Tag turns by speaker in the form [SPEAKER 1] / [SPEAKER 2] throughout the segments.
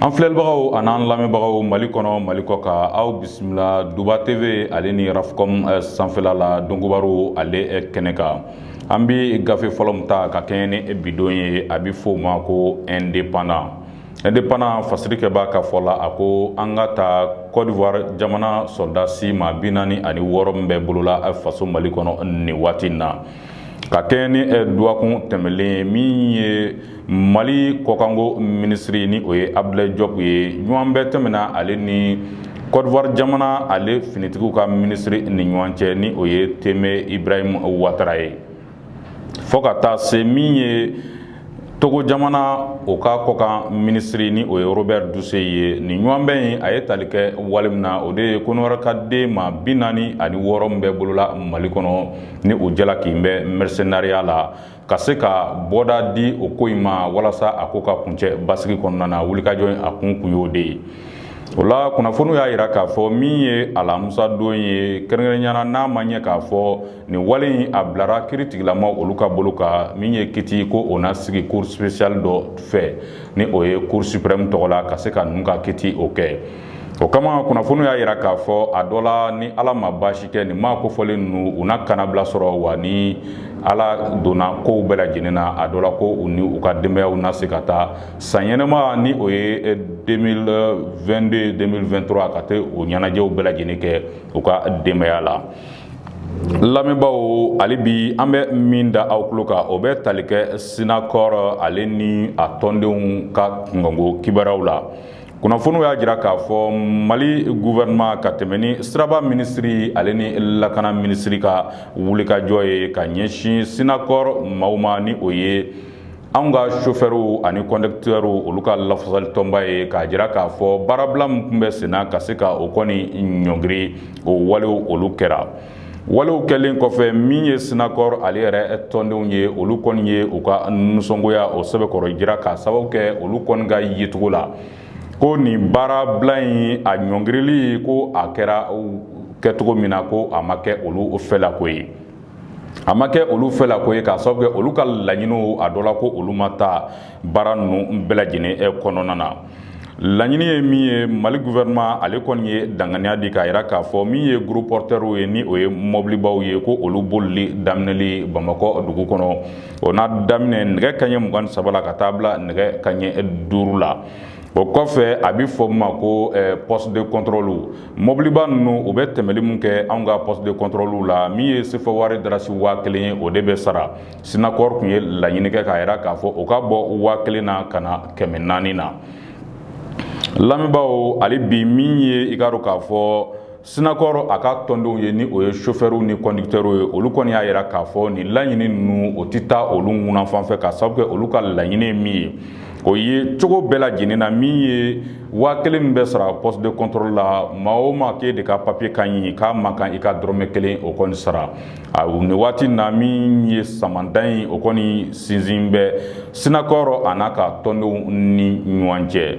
[SPEAKER 1] An filɛlibagaw an'an lamɛnbagaw Mali kɔnɔ Mali kɔ kan aw bisimila Duba TV ale ni Rafcom sanfɛla la Donkubaro ale kɛnɛ kan. An bi gafe fɔlɔ min ta ka kɛɲɛ ni bidon ye a bi fɔ o ma ko indépendant. Indépendant fasirikɛba ka fɔ la a ko an ka ta Côte d'Ivoire jamana soldat si ma 46 min bɛ bolola faso Mali kɔnɔ ni waati in na. Ka kɛɲɛ ni duwakun tɛmɛlen min ye Mali kɔkanko ministre ni o ye Abdoulaye Diop ye ɲɔgɔn bɛɛ tɛmɛna ale ni Côte d'Ivoire jamana ale finitigiw ka ministre ni ɲɔgɔn cɛ ni o ye Teme Ibrahim Ouattara ye. Fɔ ka taa se min ye Togo jamana o ka kɔkan ministre ni o ye Robert Dussé ye ni ɲɔgɔn bɛɛ in a ye tali kɛ wale min na o de ye Konarakaden ma 46 min bɛ bolola Mali kɔnɔ ni o jalaki bɛ mercenariat la ka se ka bɔda di o ko in ma walasa a ko ka kuncɛ basigi kɔnɔna na wulikajɔ a kun y'o de ye. O la kunnafoniw y'a yira k'a fɔ min ye Alamusa don ye kɛrɛnkɛrɛnnenya n'a ma ɲɛ k'a fɔ nin wale in a bilara kiiri tigilama olu ka bolo kan min ye kiti ko o na sigi cour spéciale dɔ fɛ ni o ye cour suprême tɔgɔ la ka se ka ninnu ka kiti o kɛ. O kama kunnafoniw y'a yira k'a fɔ a dɔ la ni Ala ma baasi kɛ nin maa kofɔlen ninnu u na kanabila sɔrɔ wa ni Ala donna kow bɛɛ lajɛlen na a dɔ la ko u ni u ka denbayaw na se ka taa san ɲɛnɛma ni o ye 2022-2023 ka tɛ o ɲɛnajɛw bɛɛ lajɛlen kɛ u ka denbaya la. Lamɛnbaaw hali bi an bɛ min da aw tulo kan o bɛ tali kɛ Sinakɔrɔ ale ni a tɔndenw ka kunkanko kibaruyaw la. Kunnafoniw y'a jira k'a fɔ Mali gouvernement ka tɛmɛ ni siraba ministri ale ni lakana ministri ka wulikajɔ ye ka ɲɛsin Sinakɔrɔ maaw ma ni o ye anw ka chauffeurs ani conducteurs olu ka lafasali tɔnba ye k'a jira k'a fɔ baarabila min tun bɛ senna ka se ka o kɔni ɲɔngiri o walew olu kɛra. Walew kɛlen kɔfɛ min ye Sinakɔrɔ ale yɛrɛ tɔndenw ye olu kɔni ye u ka nisɔngoya o sɛbɛkɔrɔ jira k'a sababu kɛ olu kɔni ka yecogo la. Ko nin baarabila in a ɲɔngirili ko a kɛra kɛcogo min na ko a ma kɛ olu fɛlako ye. A ma kɛ olu fɛlako ye k'a sababu kɛ olu ka laɲiniw a dɔ la ko olu ma taa baara ninnu bɛɛ lajɛlen kɔnɔna na. Laɲini ye min ye Mali gouvernement ale kɔni ye danganiya di k'a jira k'a fɔ min ye gros porteurs ye ni o ye mobilibaw ye ko olu bolili daminɛli Bamakɔ dugu kɔnɔ o n'a daminɛ nɛgɛ kanɲɛ 23 la ka taa bila nɛgɛ kanɲɛ 5 la. O kɔfɛ a bi fɔ ma ko poste de contrôle mobiliba ninnu u bɛ tɛmɛli mun kɛ anw ka poste de contrôle la min ye sefa wari darasi 1000 ye o de bɛ sara. Sinakɔrɔ tun ye laɲini kɛ k'a jira k'a fɔ o ka bɔ 1000 na ka na 400 na. Lamɛnbaaw hali bi min ye i ka dɔn k'a fɔ Sinakɔrɔ a ka tɔndenw ye ni o ye chauffeurs ni conducteurs ye olu kɔni y'a jira k'a fɔ nin laɲini ninnu o tɛ taa olu ŋuna fan fɛ k'a sababu kɛ olu ka laɲini ye min ye o ye cogo bɛɛ lajɛlen na min ye 1000 min bɛ sara poste de contrôle la maa o maa k'e de ka papier ka ɲi k'a ma kan i ka dɔrɔmɛ 1 o kɔni sara. Nin waati na min ye samanda in o kɔni sinsin bɛ Sinakɔrɔ a n'a ka tɔndenw ni ɲɔgɔn cɛ.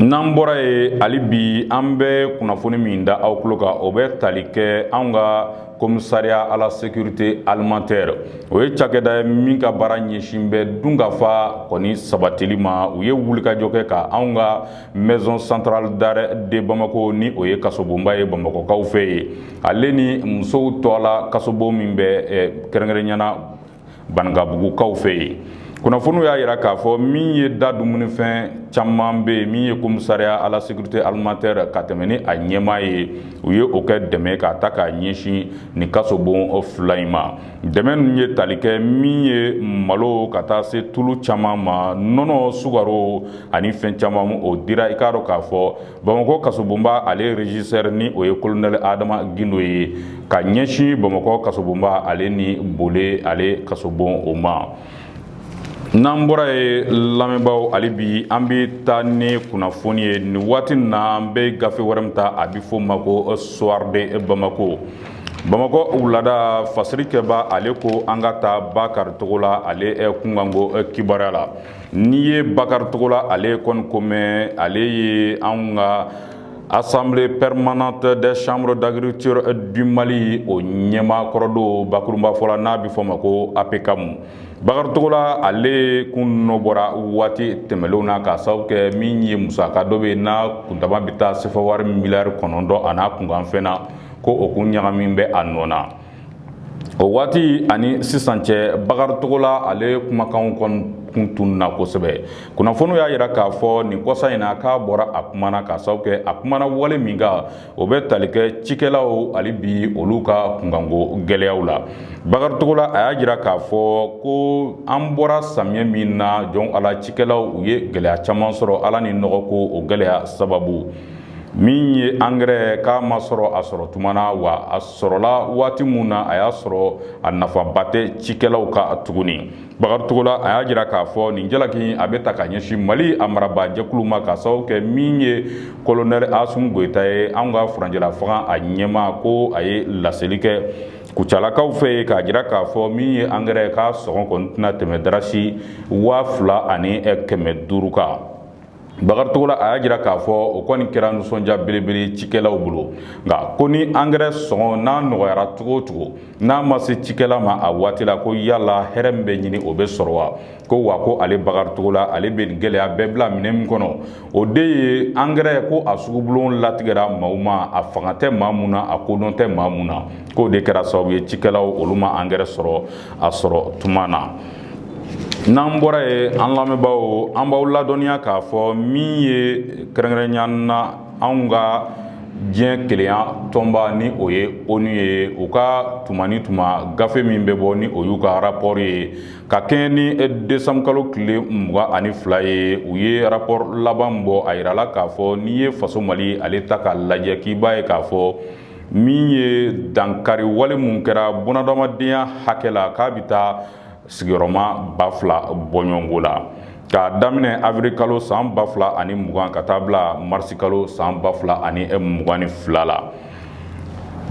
[SPEAKER 1] N'an bɔra ye hali bi an bɛ kunnafoni min da aw tulo kan o bɛ tali kɛ anw ka commissariat à la sécurité alimentaire o ye cakɛda ye min ka baara ɲɛsin bɛ dunkafa kɔni sabatili ma u ye wulikajɔ kɛ ka anw ka maison centrale d'arrêt de Bamako ni o ye kasobonba ye Bamakɔkaw fɛ ye ale ni musow tɔ la kasobo min bɛ kɛrɛnkɛrɛnnenya Bangabugukaw fɛ ye. Kunnafoniw y'a jira k'a fɔ min ye da dumunifɛn caman bɛ yen min ye commissariat à la sécurité alimentaire ka tɛmɛ ni a ɲɛmaa ye u ye o kɛ dɛmɛ k'a ta k'a ɲɛsin nin kasobon 2 in ma. Dɛmɛ ninnu ye tali kɛ min ye malo ka taa se tulu caman ma nɔnɔ sukaro ani fɛn caman o dira i k'a dɔn k'a fɔ Bamakɔ kasobonba ale régisseur ni o ye colonel Adama Gindo ye ka ɲɛsin Bamakɔ kasobonba ale ni Bole ale kasobon o ma. N'an bɔra ye lamɛnbaaw hali bi an bɛ taa ni kunnafoni ye nin waati na an bɛ gafe wɛrɛ min ta a bɛ fɔ o ma ko soir de Bamako. Bamakɔ wulada fasirikɛba ale ko an ka taa Bakari Togola ale kunkanko kibaruya la. N'i ye Bakari Togola ale kɔni ko mɛn ale ye anw ka Assemblée permanente des chambres d'agriculture du Mali o ɲɛmaakɔrɔ don bakurunba fɔla n'a bɛ fɔ o ma ko APCAM. Bagartogola ale kun no bora wati temelona ka sababu kɛ min ye musaka dɔ bɛ na kuntama bɛ taa sefa wari miliyari 9 a n'a kunkan fɛnna ko o kun ɲagamin bɛ a nɔ na. O waati ani sisan cɛ Bagartogola ale kumakanw kun tunna kosɛbɛ. Kunnafoniw y'a yira k'a fɔ nin kɔsa in na k'a bɔra a kumana ka sababu kɛ a kumana wale min kan o bɛ tali kɛ cikɛlaw hali bi olu ka kunkanko gɛlɛyaw la. Bagartogola a y'a jira k'a fɔ ko an bɔra samiyɛ min na jɔn ala cikɛlaw u ye gɛlɛya caman sɔrɔ ala ni nɔgɔko o gɛlɛya sababu. Min ye engrais k'a ma sɔrɔ a sɔrɔ tuma na wa a sɔrɔla waati mun na a y'a sɔrɔ a nafaba tɛ cikɛlaw ka tuguni. Bagartogola a y'a jira k'a fɔ nin jalaki a bɛ ta ka ɲɛsin Mali a marabaa jɛkulu ma ka sababu kɛ min ye colonel Asimi Goyita ye anw ka furancɛla fanga a ɲɛma ko a ye laseli kɛ kucalakaw fɛ k'a jira k'a fɔ min ye engrais ka sɔngɔ kɔni tɛna tɛmɛ darasi 2,500 kan. Bagartogola a y'a jira k'a fɔ o kɔni kɛra nisɔndiya belebele cikɛlaw bolo nka ko ni engrais sɔngɔ n'a nɔgɔyara cogo o cogo n'a ma se cikɛla ma a waati la ko yala hɛrɛ min bɛ ɲini o bɛ sɔrɔ wa ko wa ko ale Bagartogola ale bɛ nin gɛlɛya bɛɛ bila minɛ min kɔnɔ o de ye engrais ko a sugubulon latigɛra maaw ma a fanga tɛ maa mun na a kodɔn tɛ maa mun na k'o de kɛra sababu ye cikɛlaw olu ma engrais sɔrɔ a sɔrɔ tuma na. N'an bɔra ye an lamɛnbaaw an b'aw ladɔnniya k'a fɔ min ye kɛrɛnkɛrɛnnenya na anw ka diɲɛ kelenya tɔnba ni o ye ONU ye u ka tuma ni tuma gafe min bɛ bɔ ni o y'u ka rapport ye ka kɛɲɛ ni décembre kalo tile 22 ye u ye rapport laban bɔ a yirala k'a fɔ n'i ye faso Mali ale ta k'a lajɛ k'i b'a ye k'a fɔ min ye dankari wale mun kɛra bunadamadenya hakɛ la k'a bɛ taa sigiyɔrɔma 2000 bɔɲɔgɔnko la k'a daminɛ avril kalo san 2020 ka taa bila mars kalo san 2022 la.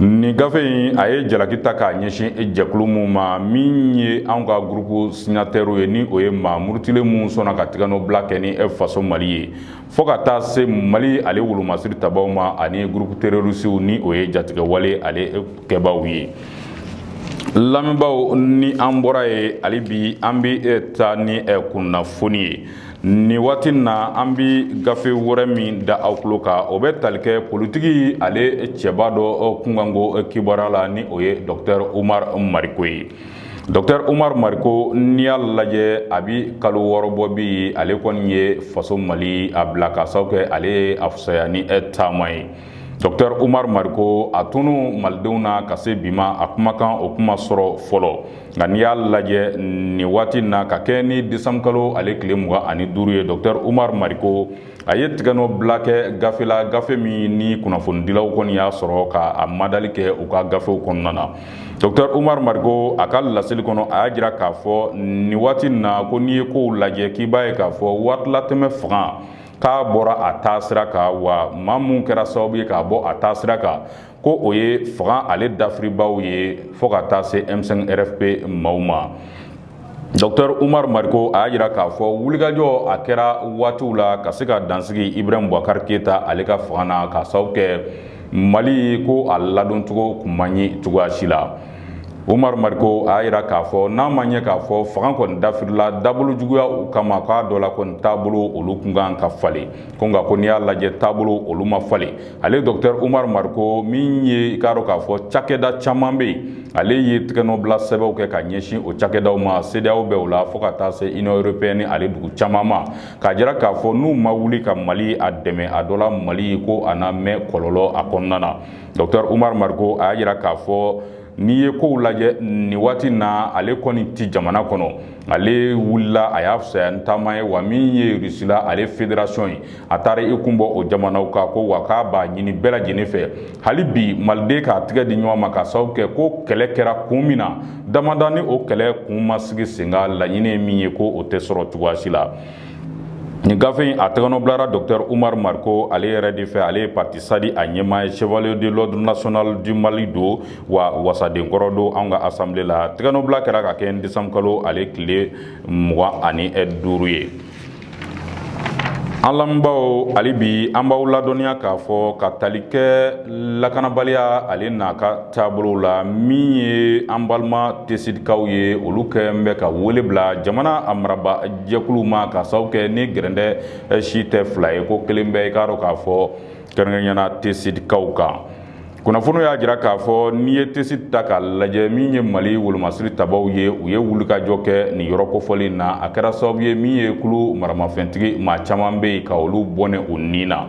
[SPEAKER 1] Nin gafe in a ye jalaki ta k'a ɲɛsin jɛkulu mun ma min ye anw ka groupe signataire ye ni o ye maa murutilen mun sɔnna ka tigɛnɔ bila kɛ ni faso Mali ye fo ka taa se Mali ale wolomasiri tabaw ma ani groupe terroriste ni o ye jatigɛ wale ale kɛbaw ye. Lamɛnbaaw ni an bɔra ye hali bi an bɛ taa ni kunnafoni ye nin waati na an bɛ gafe wɛrɛ min da aw tulo kan o bɛ tali kɛ politiki ale cɛba dɔ kunkanko kibaruya la ni o ye Dr Umar Mariko ye. Dr Umar Mariko n'i y'a lajɛ a bɛ kalo 6 bɔ bi ale kɔni ye faso Mali a bila ka sababu kɛ ale ye a fisaya ni taama ye. Dr Umar Mariko a tunu malidenw na ka se bi ma a kumakan o kuma sɔrɔ fɔlɔ nka n'i y'a lajɛ nin waati na ka kɛ ni décembre kalo ale tile 25 ye Dr Umar Mariko a ye tigɛnɔ bila kɛ gafe la gafe min ni kunnafonidilaw kɔni y'a sɔrɔ ka madali kɛ u ka gafew kɔnɔna na. Dr Umar Mariko a ka laseli kɔnɔ a y'a jira k'a fɔ nin waati na ko n'i ye kow lajɛ k'i b'a ye k'a fɔ waatilatɛmɛ fanga k'a bɔra a taasira kan wa maa mun kɛra sababu ye k'a bɔ a taasira kan ko o ye fanga ale dafiribaw ye fo ka taa se M5 RFP maaw ma. Dr Umar Mariko a y'a jira k'a fɔ wulikajɔ a kɛra waatiw la ka se ka dansigi Ibrahim Boubacar Keita ale ka fanga na ka sababu kɛ Mali ko a ladoncogo kun man ɲi cogoya si la. Umar Mariko a yira k'a fɔ n'a ma ɲɛ k'a fɔ fanga kɔni dafirila dabolo juguya kama k'a dɔ la kɔni taabolo olu kun kan ka falen ko nka ko n'i y'a lajɛ taabolo olu ma falen ale Dr Umar Mariko min ye i k'a dɔn k'a fɔ cakɛda caman bɛ yen ale ye tigɛnɔbila sɛbɛnw kɛ ka ɲɛsin o cakɛdaw ma CEDEAO bɛ o la fo ka taa se Union européenne ale dugu caman ma k'a jira k'a fɔ n'u ma wuli ka Mali a dɛmɛ a dɔ la Mali ko a na mɛn kɔlɔlɔ a kɔnɔna na. Dr Umar Mariko a y'a jira k'a fɔ n'i ye kow lajɛ nin waati na ale kɔni ti jamana kɔnɔ ale wulila a y'a fisaya ni taama ye wa min ye Rusila ale fédération ye a taara i kun bɔ o jamanaw kan ko wa k'a b'a ɲini bɛɛ lajɛlen fɛ hali bi maliden k'a tigɛ di ɲɔgɔn ma ka sababu kɛ ko kɛlɛ kɛra kun min na damada ni o kɛlɛ kun ma sigi sen kan laɲini ye min ye ko o tɛ sɔrɔ cogoya si la. Nin gafe in a tɛgɛnɔbilara Dr Umar Mariko ale yɛrɛ de fɛ ale ye parti SADI a ɲɛmaa ye chevalier de l'ordre national du Mali don wa wasadenkɔrɔ don anw ka assemblée la tɛgɛnɔbila kɛra ka kɛ décembre kalo ale tile 25 ye. an lamɛnbaaw hali bi an b'aw ladɔnniya k'a fɔ ka tali kɛ lakanabaliya ale n'a ka taabolo la min ye an balima tesidikaw ye olu kɛ n bɛ ka wele bila jamana a maraba jɛkulu ma ka sababu kɛ ni gɛrɛndɛ si tɛ fila ye ko kelen bɛ i k'a dɔn k'a fɔ kɛrɛnkɛrɛnnena tesidikaw kan. Kunnafoni y'a jira k'a fɔ n'i ye tesi ta k'a lajɛ min ye Mali wolomasiri tabaw ye u ye wulikajɔ kɛ nin yɔrɔ kofɔli na a kɛra sababu ye min ye kulu maramafɛntigi maa caman bɛ yen ka olu bɔnɛ u ni na.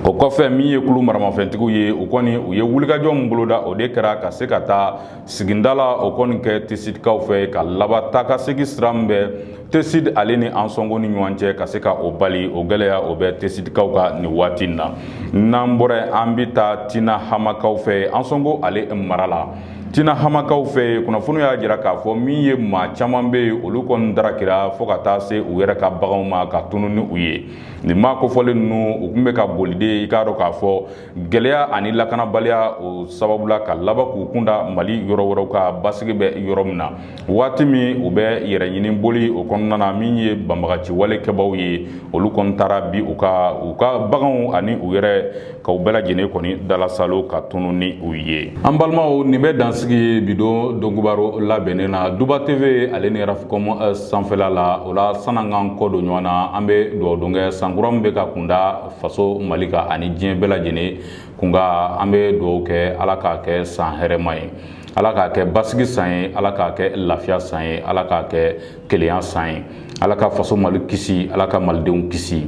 [SPEAKER 1] O kɔfɛ min ye kulu maramafɛntigiw ye u kɔni u ye wulikajɔ min boloda o de kɛra ka se ka taa sigida la o kɔni kɛ tesidikaw fɛ ka laban taa ka segin sira min bɛ tesid ale ni Ansongo ni ɲɔgɔn cɛ ka se ka o bali o gɛlɛya o bɛ tesidikaw ka nin waati in na. N'an bɔra an bɛ taa Tina Hamakaw fɛ Ansongo ale mara la. Tina Hamakaw fɛ kunnafoni y'a jira k'a fɔ min ye maa caman bɛ yen olu kɔni darakira fo ka taa se u yɛrɛ ka baganw ma ka tunu ni u ye. Nin maa kofɔlen ninnu u tun bɛ ka boli de i k'a dɔn k'a fɔ gɛlɛya ani lakanabaliya o sababu la ka laban k'u kunda Mali yɔrɔ wɛrɛw ka basigi bɛ yɔrɔ min na. Waati min u bɛ yɛrɛ ɲini boli o kɔnɔna na min ye banbagaci walekɛbaw ye olu kɔni taara bi u ka baganw ani u yɛrɛ ka u bɛɛ lajɛlen kɔni dalasalo ka tunu ni u ye. An balimaw nin bɛ dansigi bidon dongubaro labɛnnen na Duba TV ale ni Rafikɔm sanfɛla la o la san'an k'an kɔ don ɲɔgɔn na an bɛ dugawu don kɛ sankura min bɛ ka kunda faso Mali kan ani diɲɛ bɛɛ lajɛlen kunka an bɛ dugawu kɛ Ala k'a kɛ san hɛrɛma ye. Ala k'a kɛ basigi san ye, Ala k'a kɛ lafiya san ye, Ala k'a kɛ kelenya san ye. Ala ka faso Mali kisi, Ala ka malidenw kisi.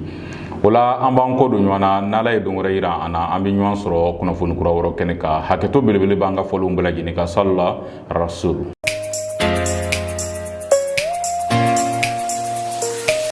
[SPEAKER 1] O la an b'an kɔ don ɲɔgɔn na n'Ala ye don wɛrɛ yira an na an bɛ ɲɔgɔn sɔrɔ kunnafoni kura wɛrɛ kɛnɛ kan. Hakɛto belebele b'an ka fɔlenw bɛɛ lajɛlen kan salula rasul.